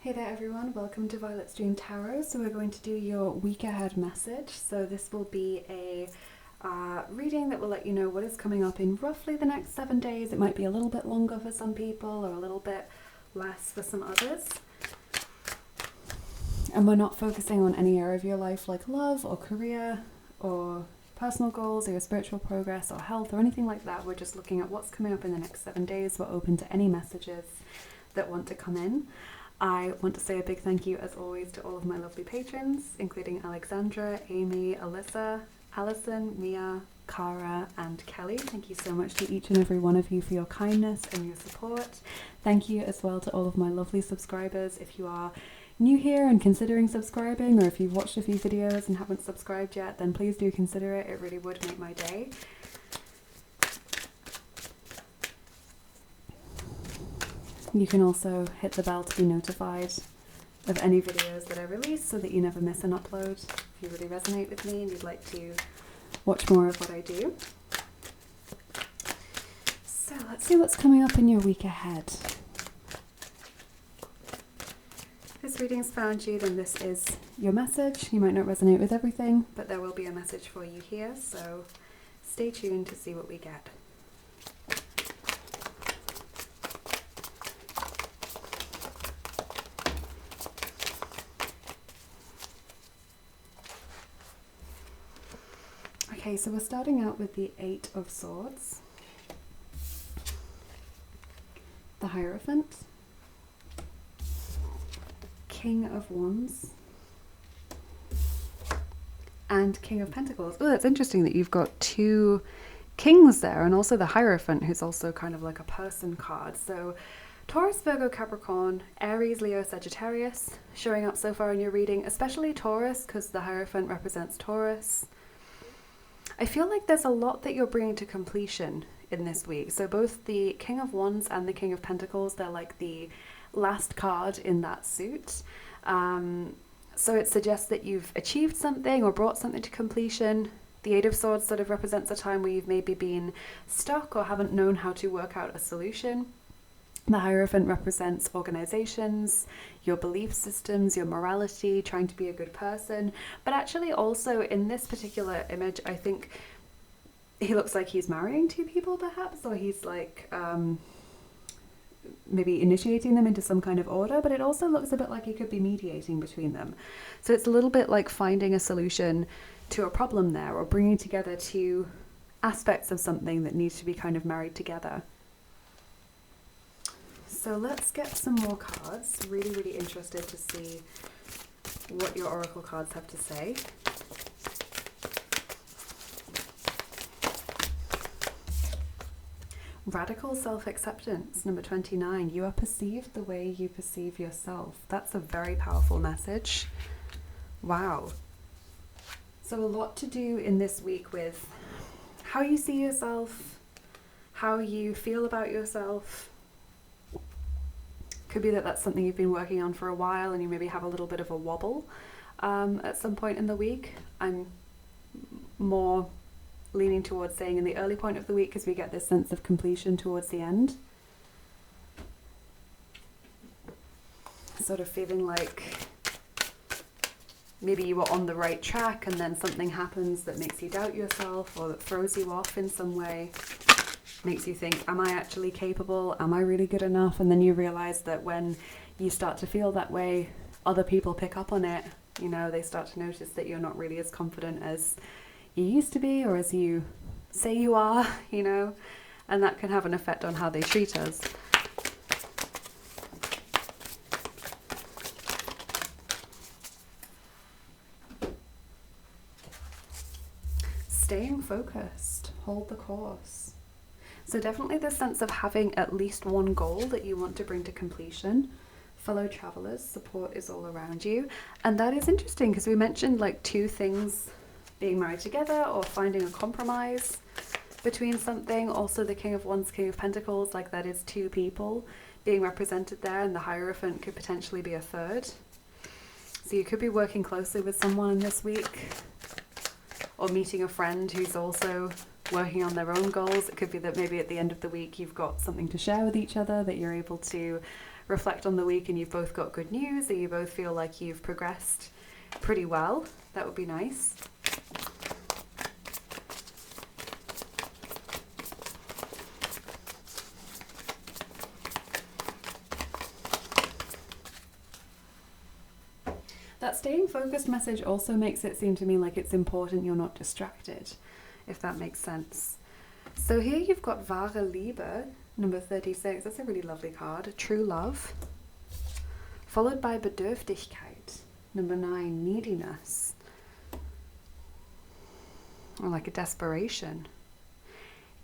Hey there everyone, welcome to Violet's Dream Tarot. So we're going to do your week ahead message. So this will be a reading that will let you know what is coming up in roughly the next 7 days. It might be a little bit longer for some people or a little bit less for some others. And we're not focusing on any area of your life like love or career or personal goals or your spiritual progress or health or anything like that. We're just looking at what's coming up in the next 7 days. We're open to any messages that want to come in. I want to say a big thank you as always to all of my lovely patrons, including Alexandra, Amy, Alyssa, Alison, Mia, Cara and Kelly. Thank you so much to each and every one of you for your kindness and your support. Thank you as well to all of my lovely subscribers. If you are new here and considering subscribing, or if you've watched a few videos and haven't subscribed yet, then please do consider it. It really would make my day. You can also hit the bell to be notified of any videos that I release so that you never miss an upload. If you really resonate with me and you'd like to watch more of what I do. So let's see what's coming up in your week ahead. If this reading's found you, then this is your message. You might not resonate with everything, but there will be a message for you here. So stay tuned to see what we get. Okay, so we're starting out with the Eight of Swords, the Hierophant, King of Wands, and King of Pentacles. Oh, that's interesting that you've got two kings there, and also the Hierophant, who's also kind of like a person card. So Taurus, Virgo, Capricorn, Aries, Leo, Sagittarius showing up so far in your reading, especially Taurus, because the Hierophant represents Taurus. I feel like there's a lot that you're bringing to completion in this week. So both the King of Wands and the King of Pentacles, they're like the last card in that suit. So it suggests that you've achieved something or brought something to completion. The Eight of Swords sort of represents a time where you've maybe been stuck or haven't known how to work out a solution. The Hierophant represents organizations, your belief systems, your morality, trying to be a good person. But actually also in this particular image, I think he looks like he's marrying two people perhaps, or he's like maybe initiating them into some kind of order, but it also looks a bit like he could be mediating between them. So it's a little bit like finding a solution to a problem there, or bringing together two aspects of something that needs to be kind of married together. So let's get some more cards. Really, really interested to see what your oracle cards have to say. Radical self-acceptance, number 29. You are perceived the way you perceive yourself. That's a very powerful message. Wow. So a lot to do in this week with how you see yourself, how you feel about yourself. Could be that that's something you've been working on for a while and you maybe have a little bit of a wobble at some point in the week. I'm more leaning towards saying in the early point of the week, because we get this sense of completion towards the end. Sort of feeling like maybe you were on the right track and then something happens that makes you doubt yourself or that throws you off in some way. Makes you think, am I actually capable? Am I really good enough? And then you realize that when you start to feel that way, other people pick up on it. You know, they start to notice that you're not really as confident as you used to be, or as you say you are, you know, and that can have an effect on how they treat us. Staying focused, hold the course. So definitely this sense of having at least one goal that you want to bring to completion. Fellow travelers, support is all around you. And that is interesting because we mentioned like two things being married together or finding a compromise between something. Also the King of Wands, King of Pentacles, like that is two people being represented there, and the Hierophant could potentially be a third. So you could be working closely with someone this week, or meeting a friend who's also working on their own goals. It could be that maybe at the end of the week you've got something to share with each other that you're able to reflect on the week and you've both got good news, or you both feel like you've progressed pretty well. That would be nice. That staying focused message also makes it seem to me like it's important you're not distracted, if that makes sense. So here you've got wahre Liebe, number 36. That's a really lovely card. True love. Followed by Bedürftigkeit, number 9. Neediness. Or like a desperation.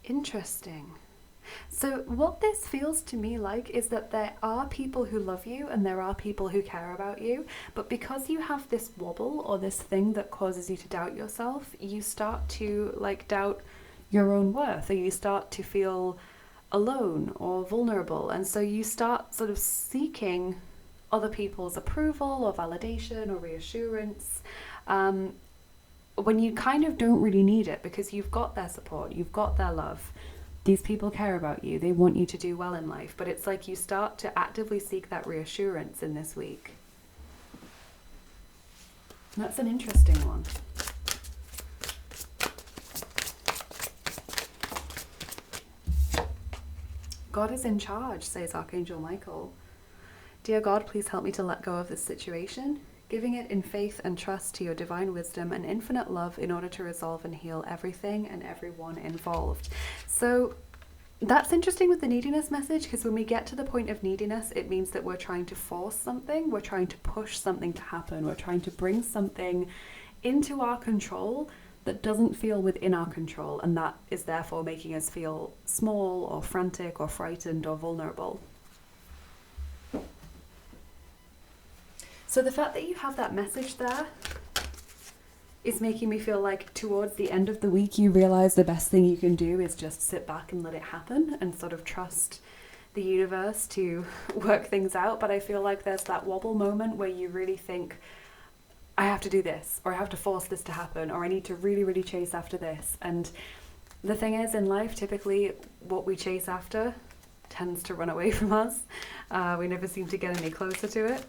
Interesting. So what this feels to me like is that there are people who love you and there are people who care about you, but because you have this wobble or this thing that causes you to doubt yourself, you start to like doubt your own worth, or you start to feel alone or vulnerable, and so you start sort of seeking other people's approval or validation or reassurance when you kind of don't really need it, because you've got their support, you've got their love. These people care about you, they want you to do well in life, but it's like you start to actively seek that reassurance in this week. That's an interesting one. God is in charge, says Archangel Michael. Dear God, please help me to let go of this situation, giving it in faith and trust to your divine wisdom and infinite love in order to resolve and heal everything and everyone involved. So that's interesting with the neediness message, because when we get to the point of neediness, it means that we're trying to force something, we're trying to push something to happen, we're trying to bring something into our control that doesn't feel within our control, and that is therefore making us feel small or frantic or frightened or vulnerable. So the fact that you have that message there is making me feel like towards the end of the week you realize the best thing you can do is just sit back and let it happen and sort of trust the universe to work things out. But I feel like there's that wobble moment where you really think, I have to do this, or I have to force this to happen, or I need to really, really chase after this. And the thing is, in life, typically what we chase after tends to run away from us. We never seem to get any closer to it.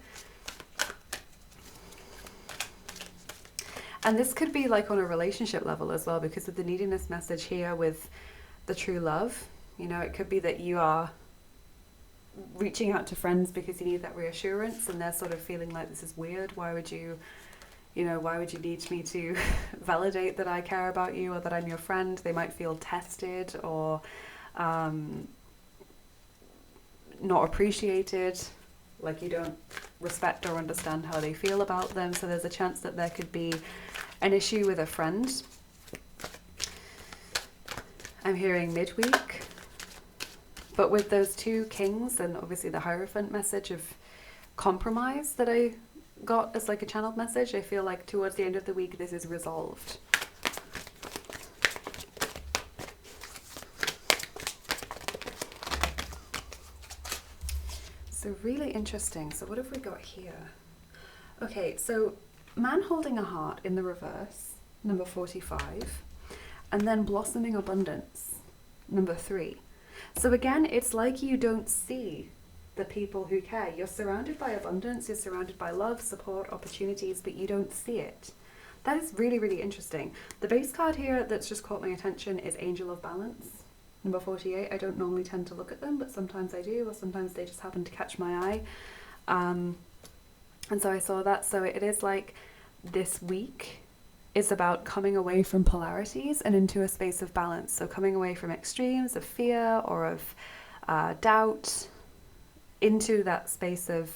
And this could be like on a relationship level as well, because of the neediness message here with the true love, you know, it could be that you are reaching out to friends because you need that reassurance, and they're sort of feeling like, this is weird. Why would you need me to validate that I care about you or that I'm your friend? They might feel tested or not appreciated, like you don't respect or understand how they feel about them. So there's a chance that there could be an issue with a friend. I'm hearing midweek. But with those two kings and obviously the Hierophant message of compromise that I got as like a channeled message, I feel like towards the end of the week this is resolved. So really interesting. So what have we got here? Okay, so man holding a heart in the reverse, number 45, and then blossoming abundance, number 3. So again, it's like you don't see the people who care. You're surrounded by abundance, you're surrounded by love, support, opportunities, but you don't see it. That is really, really interesting. The base card here that's just caught my attention is Angel of Balance, number 48. I don't normally tend to look at them, but sometimes I do, or sometimes they just happen to catch my eye. And so I saw that. So it is like this week is about coming away from polarities and into a space of balance. So coming away from extremes of fear or of doubt into that space of,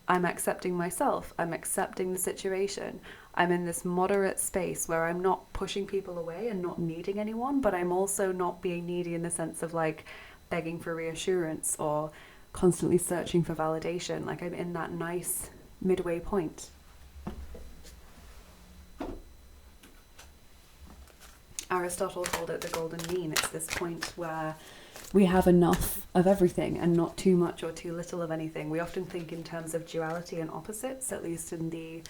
I'm accepting myself, I'm accepting the situation, I'm in this moderate space where I'm not pushing people away and not needing anyone, but I'm also not being needy in the sense of like begging for reassurance or constantly searching for validation. Like I'm in that nice midway point. Aristotle called it the golden mean. It's this point where we have enough of everything and not too much or too little of anything. We often think in terms of duality and opposites, at least in the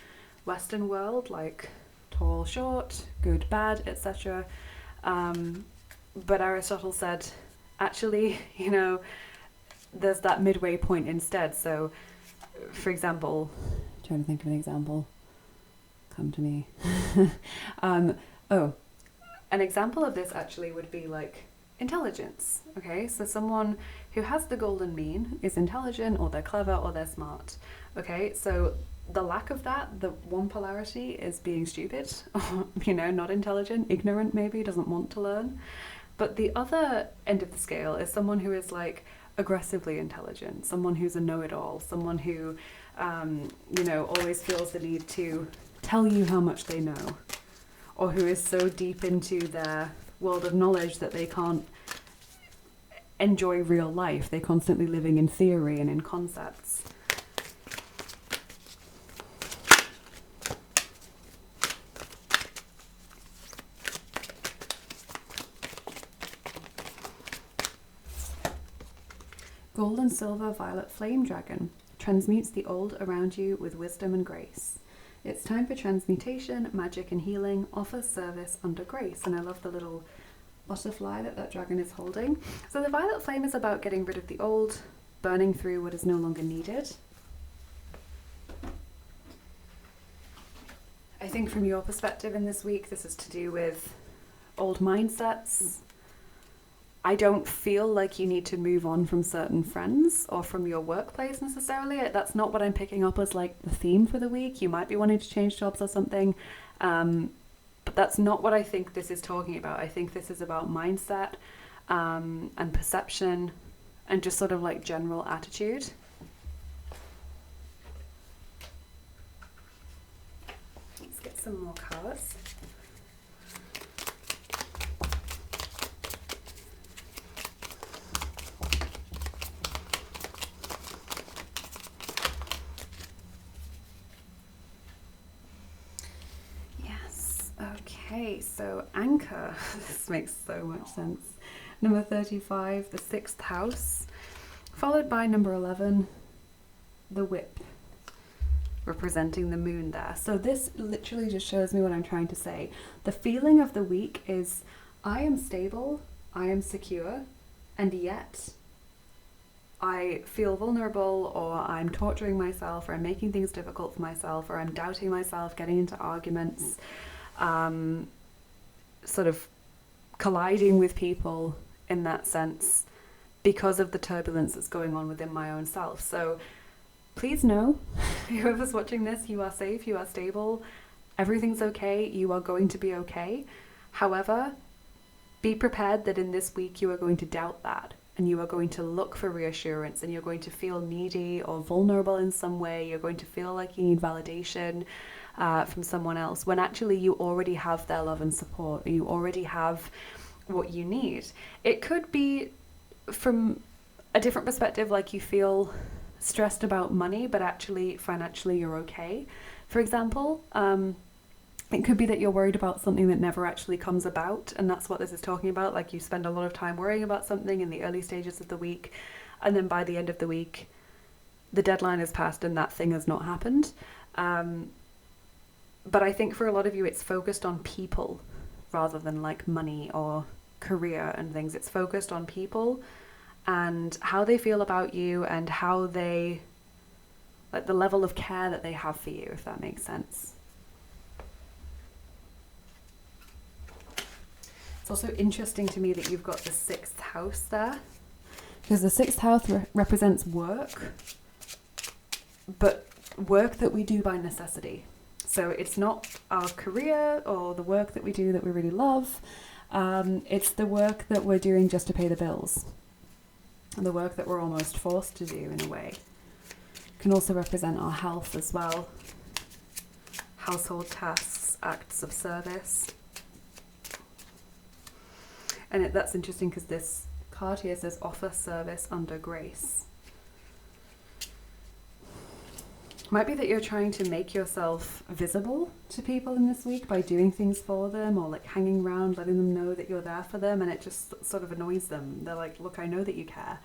Western world, like tall, short, good, bad, etc. But Aristotle said, actually, you know, there's that midway point instead. So, for example, I'm trying to think of an example. Come to me. An example of this actually would be like intelligence. Okay, so someone who has the golden mean is intelligent, or they're clever, or they're smart. Okay, so the lack of that, the one polarity is being stupid, or, not intelligent, ignorant maybe, doesn't want to learn. But the other end of the scale is someone who is like aggressively intelligent, someone who's a know-it-all, someone who, always feels the need to tell you how much they know, or who is so deep into their world of knowledge that they can't enjoy real life. They're constantly living in theory and in concepts. Gold and silver violet flame dragon transmutes the old around you with wisdom and grace. It's time for transmutation, magic and healing. Offers service under grace. And I love the little butterfly that dragon is holding. So the violet flame is about getting rid of the old, burning through what is no longer needed. I think from your perspective in this week, this is to do with old mindsets. I don't feel like you need to move on from certain friends or from your workplace necessarily. That's not what I'm picking up as like the theme for the week. You might be wanting to change jobs or something, but that's not what I think this is talking about. I think this is about mindset and perception and just sort of like general attitude. Let's get some more cards. Okay, so anchor, this makes so much sense. Number 35, the 6th house, followed by number 11, the whip, representing the moon there. So this literally just shows me what I'm trying to say. The feeling of the week is, I am stable, I am secure, and yet I feel vulnerable, or I'm torturing myself, or I'm making things difficult for myself, or I'm doubting myself, getting into arguments, sort of colliding with people in that sense because of the turbulence that's going on within my own self. So please know, whoever's watching this, you are safe, you are stable, everything's okay, you are going to be okay. However, be prepared that in this week you are going to doubt that, and you are going to look for reassurance, and you're going to feel needy or vulnerable in some way. You're going to feel like you need validation from someone else, when actually you already have their love and support. You already have what you need. It could be from a different perspective, like you feel stressed about money, but actually financially you're okay. For example, it could be that you're worried about something that never actually comes about, and that's what this is talking about. Like, you spend a lot of time worrying about something in the early stages of the week, and then by the end of the week the deadline has passed and that thing has not happened. But I think for a lot of you, it's focused on people rather than like money or career and things. It's focused on people and how they feel about you, and how they, like, the level of care that they have for you, if that makes sense. It's also interesting to me that you've got the 6th house there, because the 6th house represents work, but work that we do by necessity. So it's not our career or the work that we do that we really love. It's the work that we're doing just to pay the bills, and the work that we're almost forced to do in a way. It can also represent our health as well. Household tasks, acts of service. And that's interesting because this card here says offer service under grace. Might be that you're trying to make yourself visible to people in this week by doing things for them, or like hanging around, letting them know that you're there for them, and it just sort of annoys them. They're like, look, I know that you care.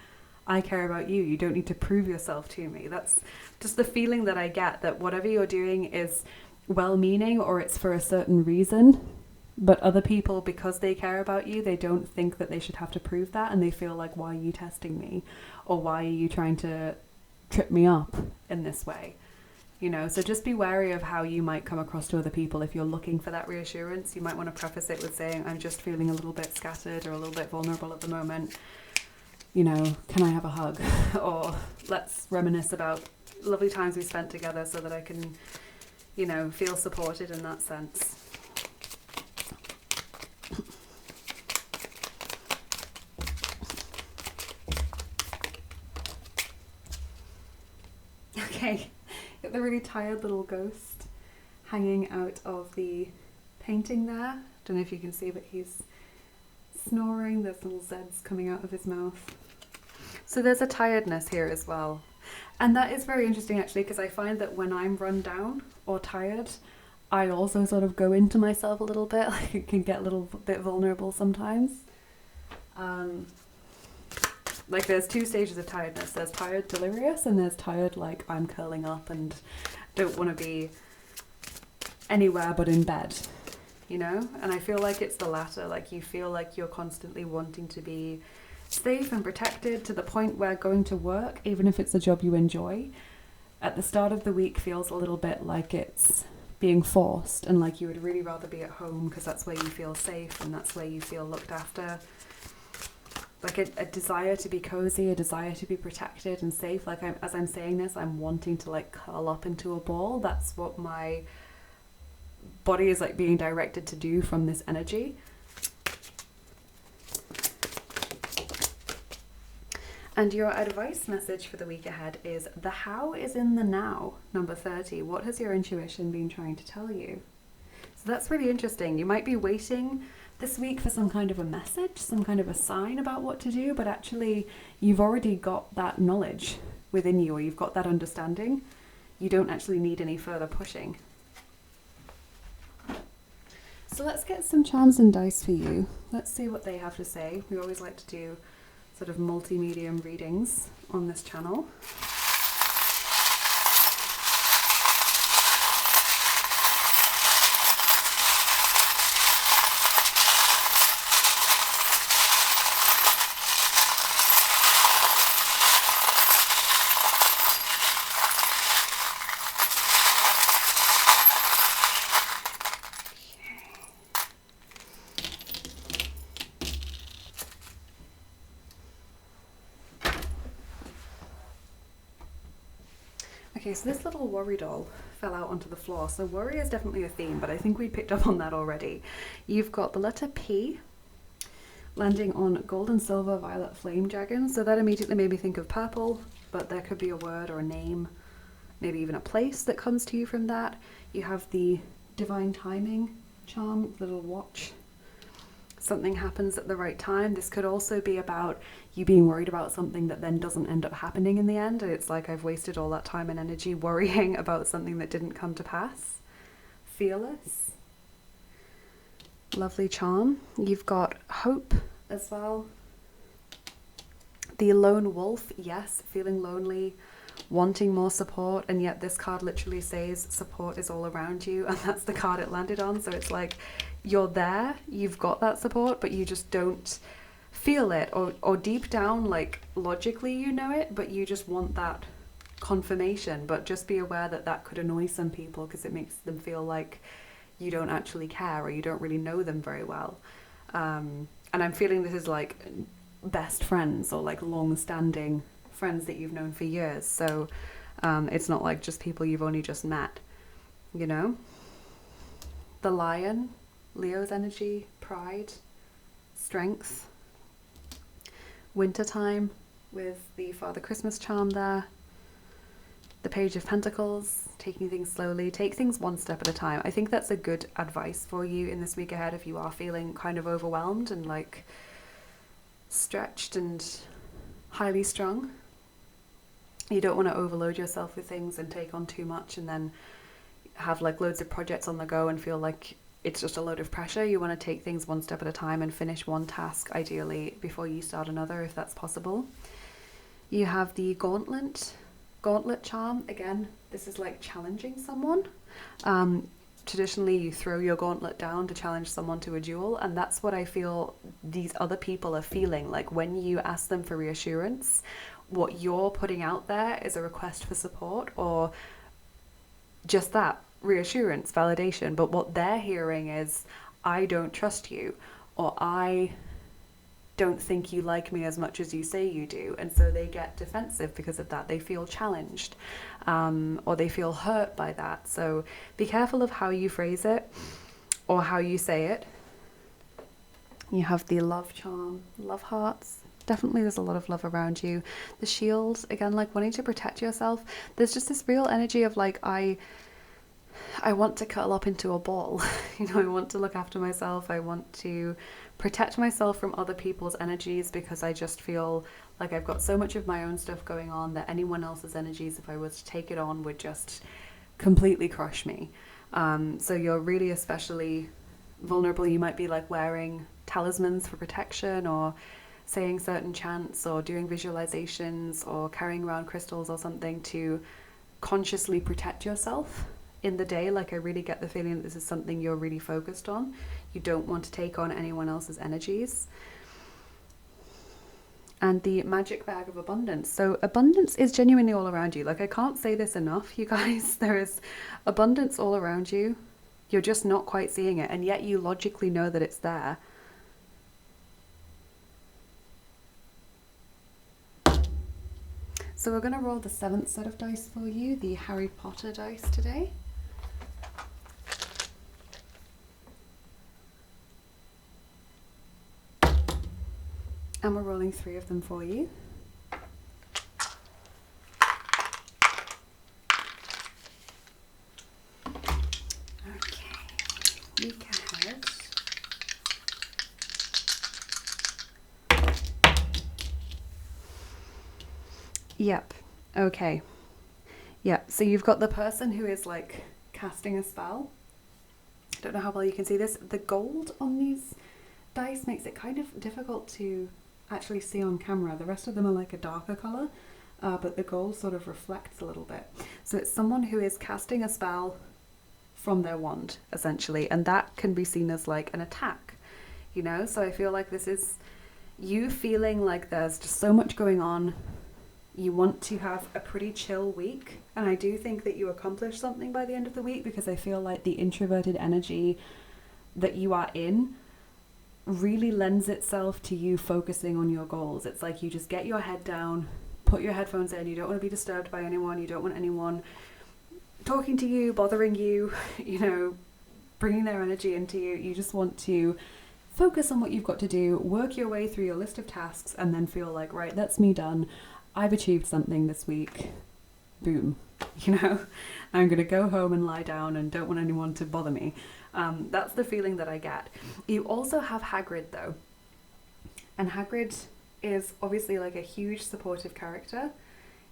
I care about you. You don't need to prove yourself to me. That's just the feeling that I get, that whatever you're doing is well-meaning, or it's for a certain reason, But other people, because they care about you, they don't think that they should have to prove that, and they feel like, why are you testing me? Or why are you trying to trip me up in this way? You know, so just be wary of how you might come across to other people. If you're looking for that reassurance, you might want to preface it with saying, I'm just feeling a little bit scattered or a little bit vulnerable at the moment. You know, can I have a hug? Or let's reminisce about lovely times we spent together so that I can, you know, feel supported in that sense. Okay. Got the really tired little ghost hanging out of the painting there. Don't know if you can see, but he's snoring. There's little Z's coming out of his mouth. So there's a tiredness here as well. And that is very interesting actually, because I find that when I'm run down or tired, I also sort of go into myself a little bit. Like it can get a little bit vulnerable sometimes. Like there's two stages of tiredness. There's tired delirious and there's tired like I'm curling up and don't want to be anywhere but in bed, you know? And I feel like it's the latter. Like you feel like you're constantly wanting to be safe and protected to the point where going to work, even if it's a job you enjoy, at the start of the week feels a little bit like it's being forced and like you would really rather be at home because that's where you feel safe and that's where you feel looked after. Like a desire to be cozy, a desire to be protected and safe. Like as I'm saying this, I'm wanting to like curl up into a ball. That's what my body is like being directed to do from this energy. And your advice message for the week ahead is the how is in the now, number 30. What has your intuition been trying to tell you? So that's really interesting. You might be waiting this week for some kind of a message, some kind of a sign about what to do, but actually you've already got that knowledge within you, or you've got that understanding. You don't actually need any further pushing. So let's get some charms and dice for you. Let's see what they have to say. We always like to do sort of multi-medium readings on this channel. Okay, so this little worry doll fell out onto the floor. So worry is definitely a theme, but I think we picked up on that already. You've got the letter P landing on gold and silver violet flame dragon. So that immediately made me think of purple, but there could be a word or a name, maybe even a place that comes to you from that. You have the divine timing charm, little watch. Something happens at the right time. This could also be about you being worried about something that then doesn't end up happening in the end. And it's like I've wasted all that time and energy worrying about something that didn't come to pass. Fearless. Lovely charm. You've got hope as well. The lone wolf, yes, feeling lonely, wanting more support, and yet this card literally says support is all around you, and that's the card it landed on. So it's like you're there, you've got that support, but you just don't feel it, or deep down, like logically you know it, but you just want that confirmation. But just be aware that that could annoy some people because it makes them feel like you don't actually care or you don't really know them very well. And I'm feeling this is like best friends or like long-standing friends that you've known for years. So it's not like just people you've only just met, you know? The lion, Leo's energy, pride, strength. Wintertime with the Father Christmas charm there. The Page of Pentacles, taking things slowly, take things one step at a time. I think that's a good advice for you in this week ahead if you are feeling kind of overwhelmed and like stretched and highly strung. You don't want to overload yourself with things and take on too much and then have like loads of projects on the go and feel like it's just a load of pressure. You want to take things one step at a time and finish one task ideally before you start another, if that's possible. You have the gauntlet charm. Again, this is like challenging someone. traditionally you throw your gauntlet down to challenge someone to a duel, and that's what I feel these other people are feeling. Like when you ask them for reassurance, what you're putting out there is a request for support, or just that reassurance, validation. But what they're hearing is, I don't trust you, or I don't think you like me as much as you say you do. And so they get defensive because of that. They feel challenged, or they feel hurt by that. So be careful of how you phrase it or how you say it. You have the love charm, love hearts. Definitely there's a lot of love around you. The shield, again, like wanting to protect yourself. There's just this real energy of like, I want to curl up into a ball. You know, I want to look after myself. I want to protect myself from other people's energies, because I just feel like I've got so much of my own stuff going on that anyone else's energies, if I was to take it on, would just completely crush me. So you're really especially vulnerable. You might be like wearing talismans for protection, or saying certain chants, or doing visualizations, or carrying around crystals or something to consciously protect yourself in the day. Like I really get the feeling that this is something you're really focused on. You don't want to take on anyone else's energies. And the magic bag of abundance. So abundance is genuinely all around you. Like I can't say this enough, you guys. There is abundance all around you. You're just not quite seeing it, and yet you logically know that it's there. So we're going to roll the 7th set of dice for you, the Harry Potter dice today. And we're rolling 3 of them for you. Okay, week ahead. Yep, okay. Yep, so you've got the person who is like casting a spell. I don't know how well you can see this. The gold on these dice makes it kind of difficult to actually see on camera. The rest of them are like a darker colour, but the gold sort of reflects a little bit. So it's someone who is casting a spell from their wand, essentially, and that can be seen as like an attack, you know? So I feel like this is you feeling like there's just so much going on. You want to have a pretty chill week, and I do think that you accomplish something by the end of the week, because I feel like the introverted energy that you are in really lends itself to you focusing on your goals. It's like you just get your head down, put your headphones in, you don't want to be disturbed by anyone, you don't want anyone talking to you, bothering you, you know, bringing their energy into you. You just want to focus on what you've got to do, work your way through your list of tasks, and then feel like, right, that's me done. I've achieved something this week. Boom. You know, I'm going to go home and lie down and don't want anyone to bother me. That's the feeling that I get. You also have Hagrid though. And Hagrid is obviously like a huge supportive character.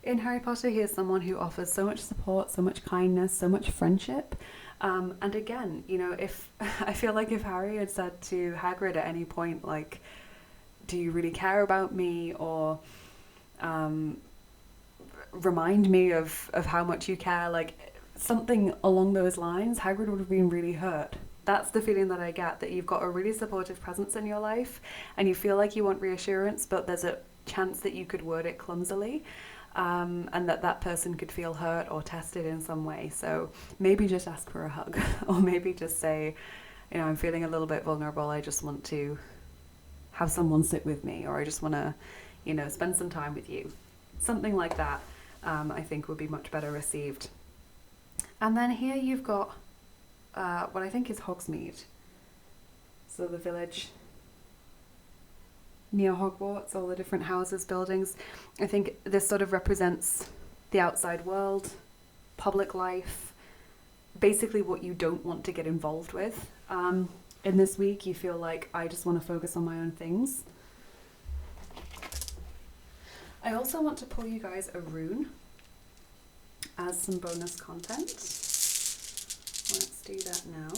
In Harry Potter, he is someone who offers so much support, so much kindness, so much friendship. And again, you know, if I feel like if Harry had said to Hagrid at any point, like, do you really care about me? Or remind me of how much you care, like something along those lines, Hagrid would have been really hurt. That's the feeling that I get, that you've got a really supportive presence in your life and you feel like you want reassurance, but there's a chance that you could word it clumsily, and that person could feel hurt or tested in some way. So maybe just ask for a hug, or maybe just say, you know, I'm feeling a little bit vulnerable, I just want to have someone sit with me, or I just want to, you know, spend some time with you. Something like that, I think would be much better received. And then here you've got what I think is Hogsmeade. So the village near Hogwarts, all the different houses, buildings. I think this sort of represents the outside world, public life, basically what you don't want to get involved with. In this week, you feel like, I just want to focus on my own things. I also want to pull you guys a rune as some bonus content. Let's do that now.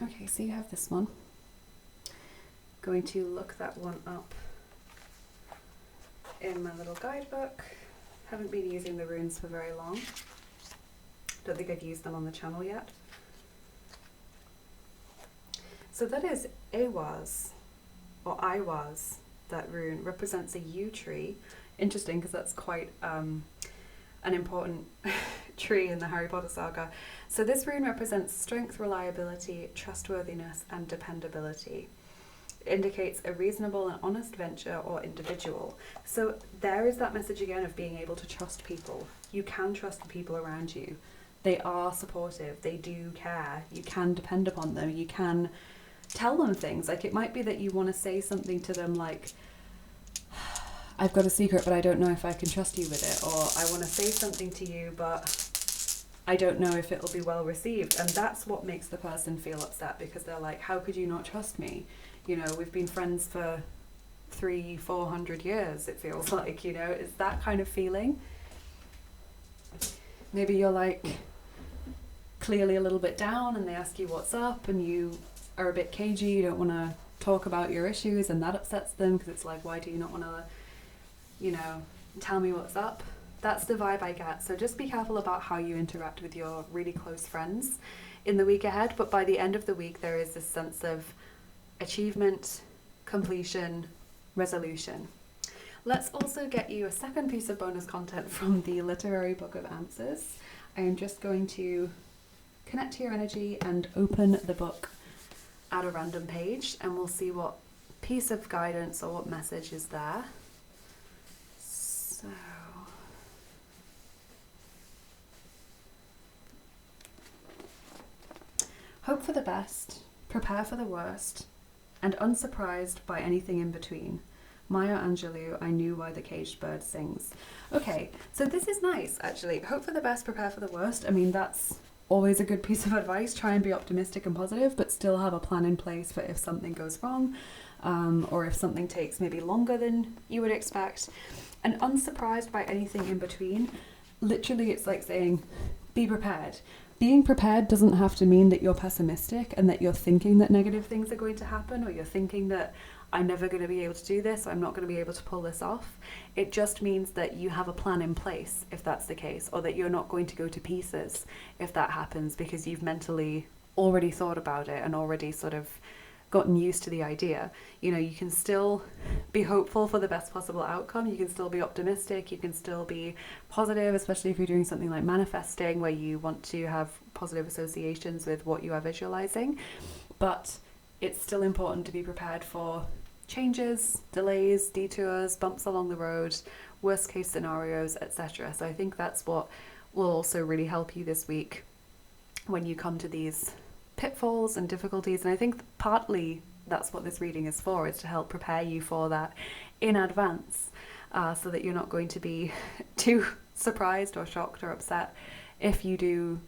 Okay, so you have this one. Going to look that one up in my little guidebook. Haven't been using the runes for very long. Don't think I've used them on the channel yet. So that is Awaz, or Iwaz, that rune represents a yew tree. Interesting, because that's quite an important tree in the Harry Potter saga. So this rune represents strength, reliability, trustworthiness, and dependability. It indicates a reasonable and honest venture or individual. So there is that message again of being able to trust people. You can trust the people around you. They are supportive. They do care. You can depend upon them. You can tell them things. Like, it might be that you want to say something to them like, I've got a secret, but I don't know if I can trust you with it. Or I want to say something to you, but I don't know if it'll be well received. And that's what makes the person feel upset, because they're like, how could you not trust me? You know, we've been friends for 300-400 years, it feels like, you know, it's that kind of feeling. Maybe you're like clearly a little bit down and they ask you what's up and you are a bit cagey, you don't want to talk about your issues, and that upsets them because it's like, why do you not want to, you know, tell me what's up? That's the vibe I get. So just be careful about how you interact with your really close friends in the week ahead. But by the end of the week, there is this sense of achievement, completion, resolution. Let's also get you a second piece of bonus content from the Literary Book of Answers. I am just going to connect to your energy and open the book at a random page, and we'll see what piece of guidance or what message is there. So, hope for the best, prepare for the worst, and unsurprised by anything in between. Maya Angelou, I knew why the caged bird sings. Okay, so this is nice, actually. Hope for the best, prepare for the worst. I mean, that's always a good piece of advice. Try and be optimistic and positive, but still have a plan in place for if something goes wrong, or if something takes maybe longer than you would expect. And unsurprised by anything in between. Literally, it's like saying, be prepared. Being prepared doesn't have to mean that you're pessimistic and that you're thinking that negative things are going to happen, or you're thinking that I'm never going to be able to do this, or I'm not going to be able to pull this off. It just means that you have a plan in place if that's the case, or that you're not going to go to pieces if that happens, because you've mentally already thought about it and already sort of gotten used to the idea. You know, you can still be hopeful for the best possible outcome. You can still be optimistic. You can still be positive, especially if you're doing something like manifesting, where you want to have positive associations with what you are visualizing. But it's still important to be prepared for changes, delays, detours, bumps along the road, worst case scenarios, etc. So I think that's what will also really help you this week when you come to these pitfalls and difficulties. And I think partly that's what this reading is for, is to help prepare you for that in advance, so that you're not going to be too surprised or shocked or upset if you do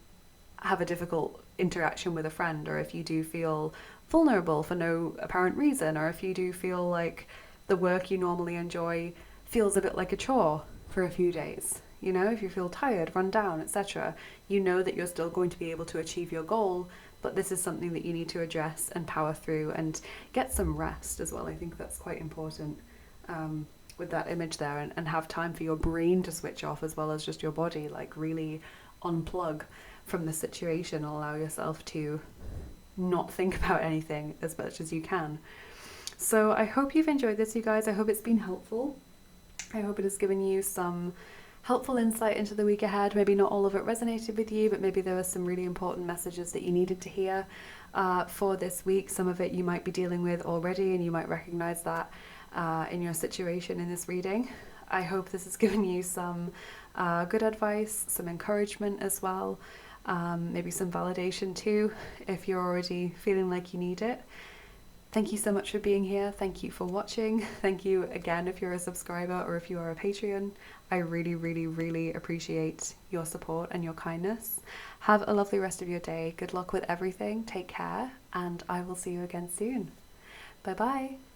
have a difficult interaction with a friend, or if you do feel vulnerable for no apparent reason, or if you do feel like the work you normally enjoy feels a bit like a chore for a few days. You know, if you feel tired, run down, etc., you know that you're still going to be able to achieve your goal, but this is something that you need to address and power through and get some rest as well. I think that's quite important with that image there, and have time for your brain to switch off as well as just your body, like really unplug from the situation and allow yourself to not think about anything as much as you can. So I hope you've enjoyed this, you guys. I hope it's been helpful. I hope it has given you some helpful insight into the week ahead. Maybe not all of it resonated with you, but maybe there were some really important messages that you needed to hear for this week. Some of it you might be dealing with already, and you might recognize that in your situation in this reading. I hope this has given you some good advice, some encouragement as well, maybe some validation too, if you're already feeling like you need it. Thank you so much for being here. Thank you for watching. Thank you again if you're a subscriber or if you are a Patreon. I really, really, really appreciate your support and your kindness. Have a lovely rest of your day. Good luck with everything. Take care, and I will see you again soon. Bye bye.